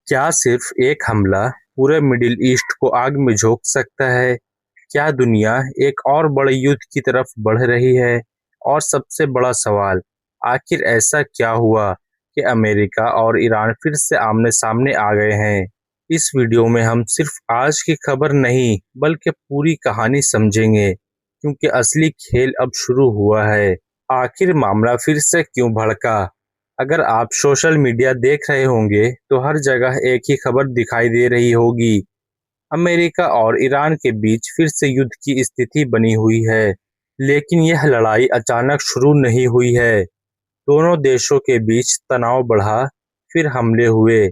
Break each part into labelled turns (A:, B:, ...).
A: क्या सिर्फ एक हमला पूरे मिडिल ईस्ट को आग में झोंक सकता है? क्या दुनिया एक और बड़े युद्ध की तरफ बढ़ रही है? और सबसे बड़ा सवाल, आखिर ऐसा क्या हुआ कि अमेरिका और ईरान फिर से आमने सामने आ गए हैं? इस वीडियो में हम सिर्फ आज की खबर नहीं बल्कि पूरी कहानी समझेंगे, क्योंकि असली खेल अब शुरू हुआ है। आखिर मामला फिर से क्यों भड़का? अगर आप सोशल मीडिया देख रहे होंगे तो हर जगह एक ही खबर दिखाई दे रही होगी। अमेरिका और ईरान के बीच फिर से युद्ध की स्थिति बनी हुई है। लेकिन यह लड़ाई अचानक शुरू नहीं हुई है। दोनों देशों के बीच तनाव बढ़ा, फिर हमले हुए,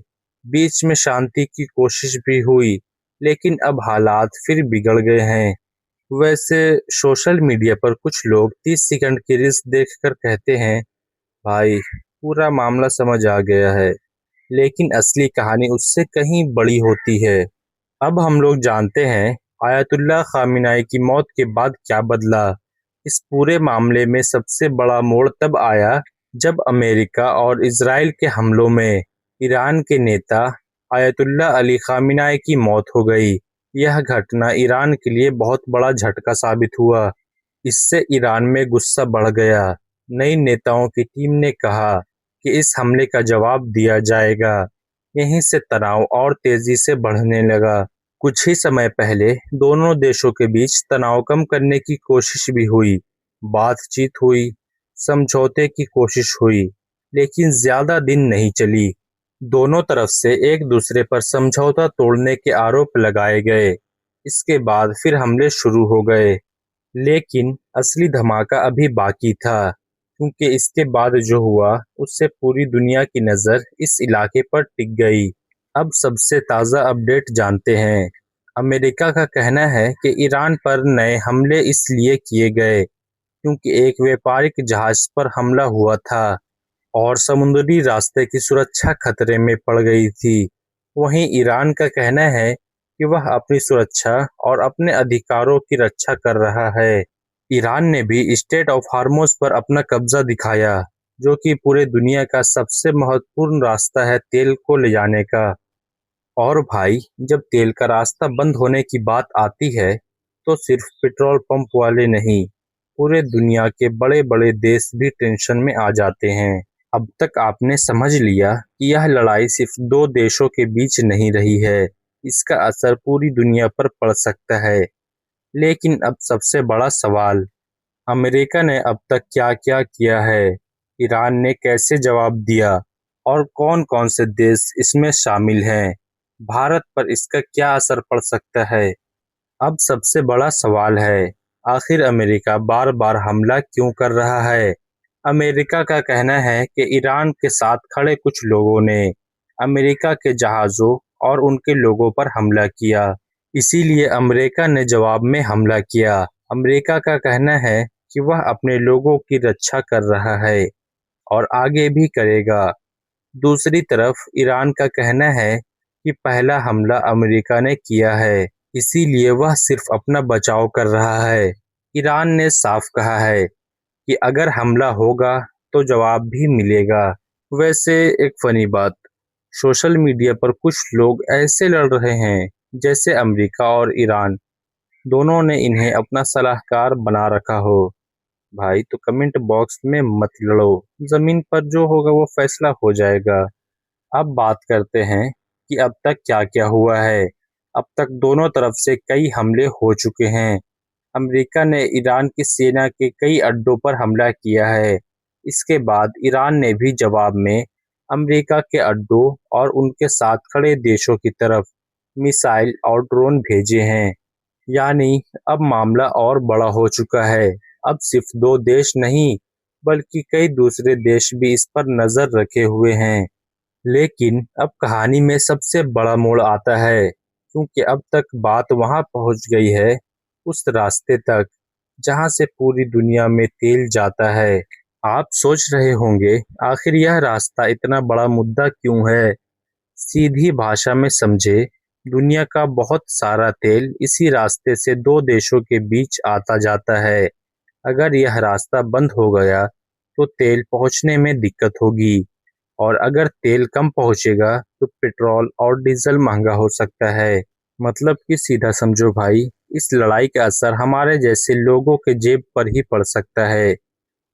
A: बीच में शांति की कोशिश भी हुई, लेकिन अब हालात फिर बिगड़ गए हैं। वैसे सोशल मीडिया पर कुछ लोग 30 सेकंड की रील्स देखकर कहते हैं, भाई पूरा मामला समझ आ गया है, लेकिन असली कहानी उससे कहीं बड़ी होती है। अब हम लोग जानते हैं आयतुल्लाह खामिनाई की मौत के बाद क्या बदला। इस पूरे मामले में सबसे बड़ा मोड़ तब आया जब अमेरिका और इजराइल के हमलों में ईरान के नेता आयतुल्लाह अली खामिनाई की मौत हो गई। यह घटना ईरान के लिए बहुत बड़ा झटका साबित हुआ। इससे ईरान में गुस्सा बढ़ गया। नई नेताओं की टीम ने कहा कि इस हमले का जवाब दिया जाएगा। यहीं से तनाव और तेजी से बढ़ने लगा। कुछ ही समय पहले दोनों देशों के बीच तनाव कम करने की कोशिश भी हुई। बातचीत हुई, समझौते की कोशिश हुई, लेकिन ज्यादा दिन नहीं चली। दोनों तरफ से एक दूसरे पर समझौता तोड़ने के आरोप लगाए गए। इसके बाद फिर हमले शुरू हो गए। लेकिन असली धमाका अभी बाकी था, क्योंकि इसके बाद जो हुआ उससे पूरी दुनिया की नज़र इस इलाके पर टिक गई। अब सबसे ताज़ा अपडेट जानते हैं। अमेरिका का कहना है कि ईरान पर नए हमले इसलिए किए गए क्योंकि एक व्यापारिक जहाज पर हमला हुआ था और समुद्री रास्ते की सुरक्षा खतरे में पड़ गई थी। वहीं ईरान का कहना है कि वह अपनी सुरक्षा और अपने अधिकारों की रक्षा कर रहा है। ईरान ने भी स्टेट ऑफ हार्मोज पर अपना कब्जा दिखाया, जो कि पूरे दुनिया का सबसे महत्वपूर्ण रास्ता है तेल को ले जाने का। और भाई, जब तेल का रास्ता बंद होने की बात आती है, तो सिर्फ पेट्रोल पंप वाले नहीं, पूरे दुनिया के बड़े बड़े देश भी टेंशन में आ जाते हैं। अब तक आपने समझ लिया कि यह लड़ाई सिर्फ दो देशों के बीच नहीं रही है, इसका असर पूरी दुनिया पर पड़ सकता है। लेकिन अब सबसे बड़ा सवाल, अमेरिका ने अब तक क्या क्या किया है, ईरान ने कैसे जवाब दिया, और कौन कौन से देश इसमें शामिल हैं? भारत पर इसका क्या असर पड़ सकता है? अब सबसे बड़ा सवाल है, आखिर अमेरिका बार बार हमला क्यों कर रहा है? अमेरिका का कहना है कि ईरान के साथ खड़े कुछ लोगों ने अमेरिका के जहाज़ों और उनके लोगों पर हमला किया, इसीलिए अमेरिका ने जवाब में हमला किया। अमेरिका का कहना है कि वह अपने लोगों की रक्षा कर रहा है और आगे भी करेगा। दूसरी तरफ ईरान का कहना है कि पहला हमला अमेरिका ने किया है, इसीलिए वह सिर्फ अपना बचाव कर रहा है। ईरान ने साफ कहा है कि अगर हमला होगा तो जवाब भी मिलेगा। वैसे एक फनी बात, सोशल मीडिया पर कुछ लोग ऐसे लड़ रहे हैं जैसे अमेरिका और ईरान दोनों ने इन्हें अपना सलाहकार बना रखा हो। भाई, तो कमेंट बॉक्स में मत लड़ो, जमीन पर जो होगा वो फैसला हो जाएगा। अब बात करते हैं कि अब तक क्या क्या हुआ है। अब तक दोनों तरफ से कई हमले हो चुके हैं। अमेरिका ने ईरान की सेना के कई अड्डों पर हमला किया है। इसके बाद ईरान ने भी जवाब में अमेरिका के अड्डों और उनके साथ खड़े देशों की तरफ मिसाइल और ड्रोन भेजे हैं। यानी अब मामला और बड़ा हो चुका है। अब सिर्फ दो देश नहीं, बल्कि कई दूसरे देश भी इस पर नजर रखे हुए हैं। लेकिन अब कहानी में सबसे बड़ा मोड़ आता है, क्योंकि अब तक बात वहां पहुंच गई है, उस रास्ते तक जहां से पूरी दुनिया में तेल जाता है। आप सोच रहे होंगे, आखिर यह रास्ता इतना बड़ा मुद्दा क्यों है? सीधी भाषा में समझे, दुनिया का बहुत सारा तेल इसी रास्ते से दो देशों के बीच आता जाता है। अगर यह रास्ता बंद हो गया तो तेल पहुंचने में दिक्कत होगी, और अगर तेल कम पहुंचेगा तो पेट्रोल और डीजल महंगा हो सकता है। मतलब कि सीधा समझो भाई, इस लड़ाई का असर हमारे जैसे लोगों के जेब पर ही पड़ सकता है।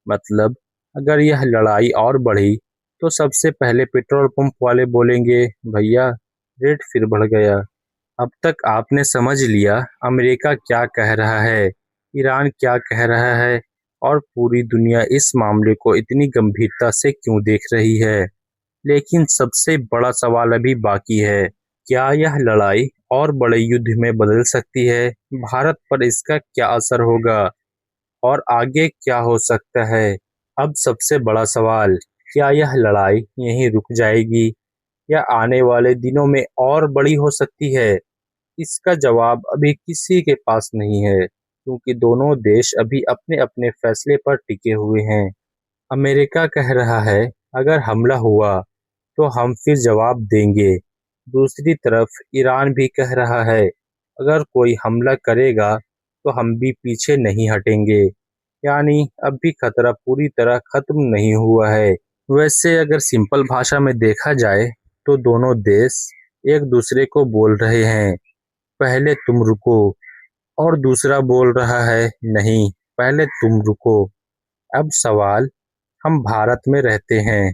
A: मतलब अगर यह लड़ाई और बढ़ी तो सबसे पहले पेट्रोल पंप वाले बोलेंगे, भैया रेट फिर बढ़ गया। अब तक आपने समझ लिया अमेरिका क्या कह रहा है, ईरान क्या कह रहा है, और पूरी दुनिया इस मामले को इतनी गंभीरता से क्यों देख रही है। लेकिन सबसे बड़ा सवाल अभी बाकी है, क्या यह लड़ाई और बड़े युद्ध में बदल सकती है? भारत पर इसका क्या असर होगा और आगे क्या हो सकता है? अब सबसे बड़ा सवाल, क्या यह लड़ाई यहीं रुक जाएगी या आने वाले दिनों में और बड़ी हो सकती है? इसका जवाब अभी किसी के पास नहीं है, क्योंकि दोनों देश अभी अपने अपने फैसले पर टिके हुए हैं। अमेरिका कह रहा है, अगर हमला हुआ तो हम फिर जवाब देंगे। दूसरी तरफ ईरान भी कह रहा है, अगर कोई हमला करेगा तो हम भी पीछे नहीं हटेंगे। यानी अब भी खतरा पूरी तरह खत्म नहीं हुआ है। वैसे अगर सिंपल भाषा में देखा जाए तो दोनों देश एक दूसरे को बोल रहे हैं, पहले तुम रुको, और दूसरा बोल रहा है, नहीं, पहले तुम रुको। अब सवाल, हम भारत में रहते हैं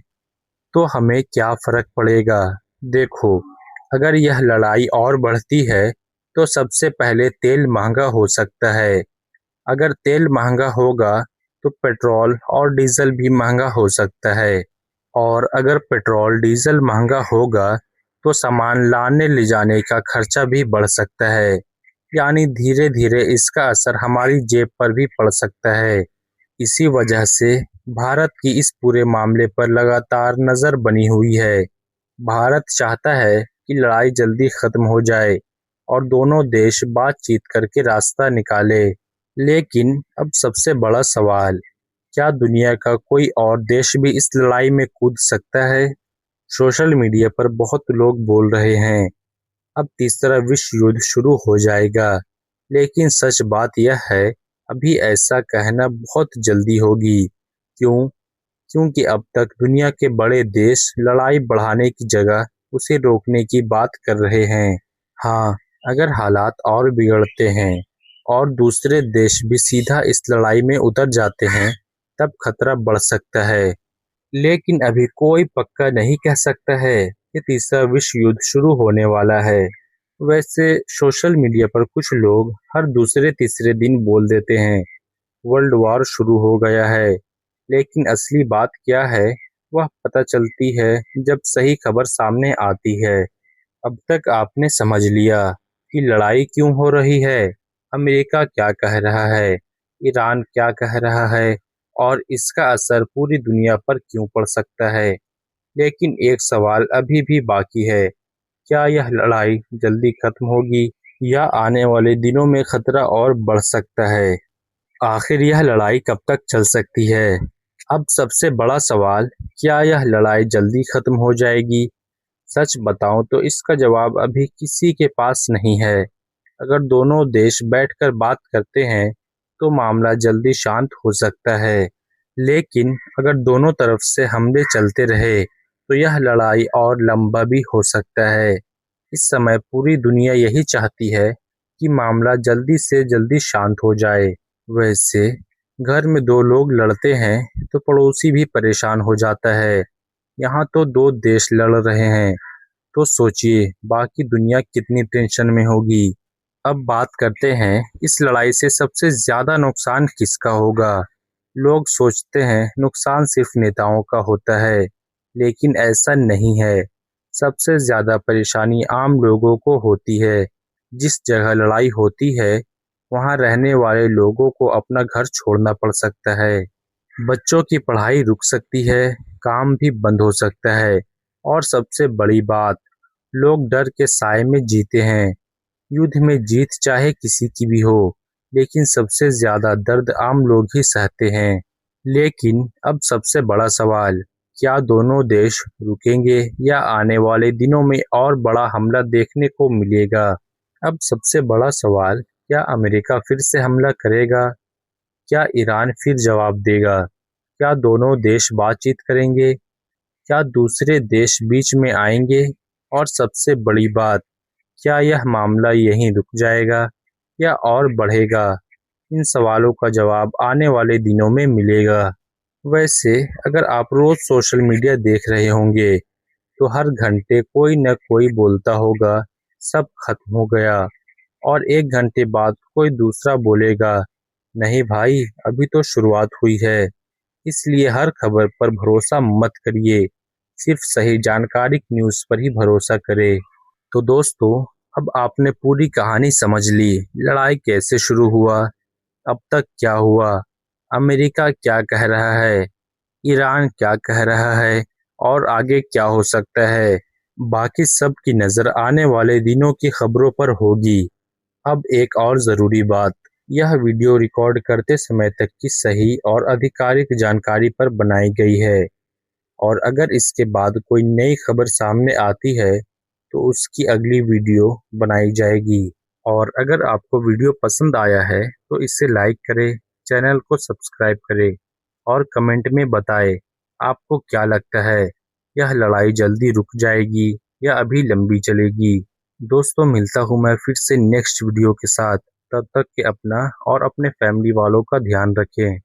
A: तो हमें क्या फर्क पड़ेगा? देखो, अगर यह लड़ाई और बढ़ती है तो सबसे पहले तेल महंगा हो सकता है। अगर तेल महंगा होगा तो पेट्रोल और डीजल भी महंगा हो सकता है। और अगर पेट्रोल डीजल महंगा होगा तो सामान लाने ले जाने का खर्चा भी बढ़ सकता है। यानी धीरे धीरे इसका असर हमारी जेब पर भी पड़ सकता है। इसी वजह से भारत की इस पूरे मामले पर लगातार नजर बनी हुई है। भारत चाहता है कि लड़ाई जल्दी खत्म हो जाए और दोनों देश बातचीत करके रास्ता निकाले। लेकिन अब सबसे बड़ा सवाल, क्या दुनिया का कोई और देश भी इस लड़ाई में कूद सकता है? सोशल मीडिया पर बहुत लोग बोल रहे हैं, अब तीसरा विश्व युद्ध शुरू हो जाएगा। लेकिन सच बात यह है, अभी ऐसा कहना बहुत जल्दी होगी। क्यों? क्योंकि अब तक दुनिया के बड़े देश लड़ाई बढ़ाने की जगह उसे रोकने की बात कर रहे हैं। हाँ, अगर हालात और बिगड़ते हैं और दूसरे देश भी सीधा इस लड़ाई में उतर जाते हैं, तब खतरा बढ़ सकता है। लेकिन अभी कोई पक्का नहीं कह सकता है कि तीसरा विश्व युद्ध शुरू होने वाला है। वैसे सोशल मीडिया पर कुछ लोग हर दूसरे तीसरे दिन बोल देते हैं, वर्ल्ड वॉर शुरू हो गया है। लेकिन असली बात क्या है, वह पता चलती है जब सही खबर सामने आती है। अब तक आपने समझ लिया कि लड़ाई क्यों हो रही है, अमेरिका क्या कह रहा है, ईरान क्या कह रहा है, और इसका असर पूरी दुनिया पर क्यों पड़ सकता है। लेकिन एक सवाल अभी भी बाकी है, क्या यह लड़ाई जल्दी खत्म होगी या आने वाले दिनों में खतरा और बढ़ सकता है? आखिर यह लड़ाई कब तक चल सकती है? अब सबसे बड़ा सवाल, क्या यह लड़ाई जल्दी खत्म हो जाएगी? सच बताऊं तो इसका जवाब अभी किसी के पास नहीं है। अगर दोनों देश बैठकर बात करते हैं तो मामला जल्दी शांत हो सकता है। लेकिन अगर दोनों तरफ से हमले चलते रहे तो यह लड़ाई और लंबा भी हो सकता है। इस समय पूरी दुनिया यही चाहती है कि मामला जल्दी से जल्दी शांत हो जाए। वैसे घर में दो लोग लड़ते हैं तो पड़ोसी भी परेशान हो जाता है। यहाँ तो दो देश लड़ रहे हैं, तो सोचिए बाकी दुनिया कितनी टेंशन में होगी। अब बात करते हैं, इस लड़ाई से सबसे ज्यादा नुकसान किसका होगा? लोग सोचते हैं नुकसान सिर्फ नेताओं का होता है, लेकिन ऐसा नहीं है। सबसे ज्यादा परेशानी आम लोगों को होती है। जिस जगह लड़ाई होती है वहां रहने वाले लोगों को अपना घर छोड़ना पड़ सकता है, बच्चों की पढ़ाई रुक सकती है, काम भी बंद हो सकता है, और सबसे बड़ी बात, लोग डर के साए में जीते हैं। युद्ध में जीत चाहे किसी की भी हो, लेकिन सबसे ज्यादा दर्द आम लोग ही सहते हैं। लेकिन अब सबसे बड़ा सवाल, क्या दोनों देश रुकेंगे या आने वाले दिनों में और बड़ा हमला देखने को मिलेगा? अब सबसे बड़ा सवाल, क्या अमेरिका फिर से हमला करेगा? क्या ईरान फिर जवाब देगा? क्या दोनों देश बातचीत करेंगे? क्या दूसरे देश बीच में आएंगे? और सबसे बड़ी बात, क्या यह मामला यहीं रुक जाएगा या और बढ़ेगा? इन सवालों का जवाब आने वाले दिनों में मिलेगा। वैसे अगर आप रोज सोशल मीडिया देख रहे होंगे तो हर घंटे कोई न कोई बोलता होगा सब खत्म हो गया, और एक घंटे बाद कोई दूसरा बोलेगा नहीं भाई अभी तो शुरुआत हुई है। इसलिए हर खबर पर भरोसा मत करिए, सिर्फ सही जानकारी न्यूज़ पर ही भरोसा करें। तो दोस्तों, अब आपने पूरी कहानी समझ ली। लड़ाई कैसे शुरू हुआ, अब तक क्या हुआ, अमेरिका क्या कह रहा है, ईरान क्या कह रहा है और आगे क्या हो सकता है। बाकी सब की नज़र आने वाले दिनों की खबरों पर होगी। अब एक और ज़रूरी बात, यह वीडियो रिकॉर्ड करते समय तक की सही और आधिकारिक जानकारी पर बनाई गई है, और अगर इसके बाद कोई नई खबर सामने आती है तो उसकी अगली वीडियो बनाई जाएगी। और अगर आपको वीडियो पसंद आया है तो इसे लाइक करें, चैनल को सब्सक्राइब करें और कमेंट में बताएं आपको क्या लगता है, यह लड़ाई जल्दी रुक जाएगी या अभी लंबी चलेगी। दोस्तों, मिलता हूँ मैं फिर से नेक्स्ट वीडियो के साथ। तब तक के अपना और अपने फैमिली वालों का ध्यान रखें।